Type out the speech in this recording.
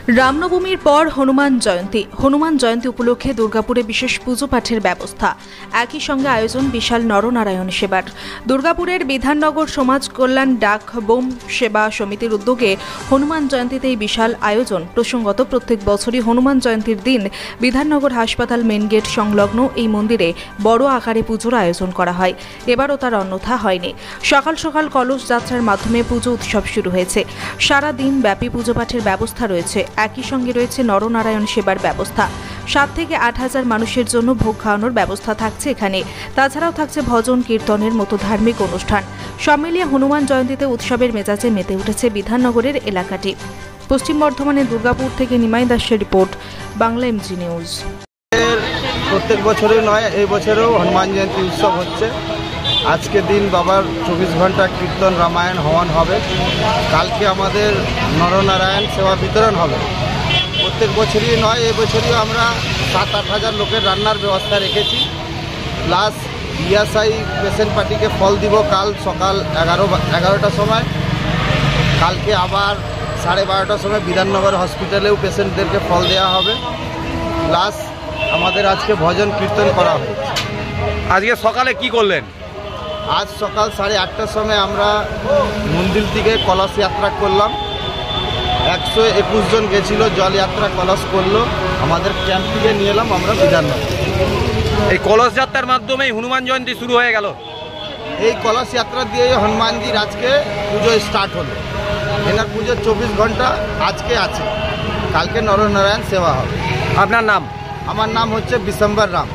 রামনবমীর পর হনুমান জয়ন্তী উপলক্ষে দুর্গাপুরে বিশেষ পুজো পাঠের ব্যবস্থা। একই সঙ্গে আয়োজন বিশাল নরনারায়ণ সেবার। দুর্গাপুরের বিধাননগর সমাজ কল্যাণ ডাক বোম সেবা সমিতির উদ্যোগে হনুমান জয়ন্তীতে এই বিশাল আয়োজন। প্রসঙ্গত প্রত্যেক বছরই হনুমান জয়ন্তীর দিন বিধাননগর হাসপাতাল মেন গেট সংলগ্ন এই মন্দিরে বড় আকারে পুজোর আয়োজন করা হয়। এবারও তার অন্যথা হয়নি। সকাল সকাল কলস যাত্রার মাধ্যমে পুজো উৎসব শুরু হয়েছে। সারা দিন ব্যাপী পুজো পাঠের ব্যবস্থা রয়েছে। একই সঙ্গে রয়েছে নরনারায়ণ সেবার ব্যবস্থা। 7 থেকে 8 হাজার মানুষের জন্য ভোগ খাওয়ানোর ব্যবস্থা থাকছে এখানে। তাছাড়াও থাকছে ভজন কীর্তনের মতো ধার্মিক অনুষ্ঠান। সব মিলিয়ে হনুমান জয়ন্তীতে উৎসবের মেজাজে মেতে উঠেছে বিধাননগরের এলাকাটি। পশ্চিম বর্ধমানের দুর্গাপুর থেকে নিমাই দাসের রিপোর্ট, বাংলা এমজি নিউজ। প্রত্যেক বছরই নয়, এই বছরেও হনুমান জয়ন্তী উৎসব হচ্ছে। আজকে দিন বাবার 24 ঘন্টা কীর্তন রামায়ণ হওয়ান হবে। কালকে আমাদের নরনারায়ণ সেবা বিতরণ হবে। প্রত্যেক বছরই নয়, এই বছরই আমরা 7-8 হাজার লোকের রান্নার ব্যবস্থা রেখেছি। প্লাস ইএসআই পেশেন্ট পার্টিকে ফল দিব কাল সকাল 11টার সময়। কালকে আবার 12:30টার সময় বিধাননগর হসপিটালেও পেশেন্টদেরকে ফল দেওয়া হবে। প্লাস আমাদের আজকে ভজন কীর্তন করা হয়েছে। আজকে সকালে কি করলেন? আজ সকাল 8:30টার সময় আমরা মন্দির থেকে কলস যাত্রা করলাম। 121 জন গেছিল, জলযাত্রা কলস করলো। আমাদের ক্যাম্প থেকে নিয়ে এলাম আমরা বিধাননগর। এই কলস যাত্রার মাধ্যমেই হনুমান জয়ন্তী শুরু হয়ে গেল। এই কলস যাত্রা দিয়ে হনুমানজির আজকে পুজো স্টার্ট হলো। এনার পুজো 24 ঘন্টা আজকে আছে। কালকে নরনারায়ণ সেবা হবে। আপনার নাম? আমার নাম হচ্ছে বিশ্বম্বর রাম।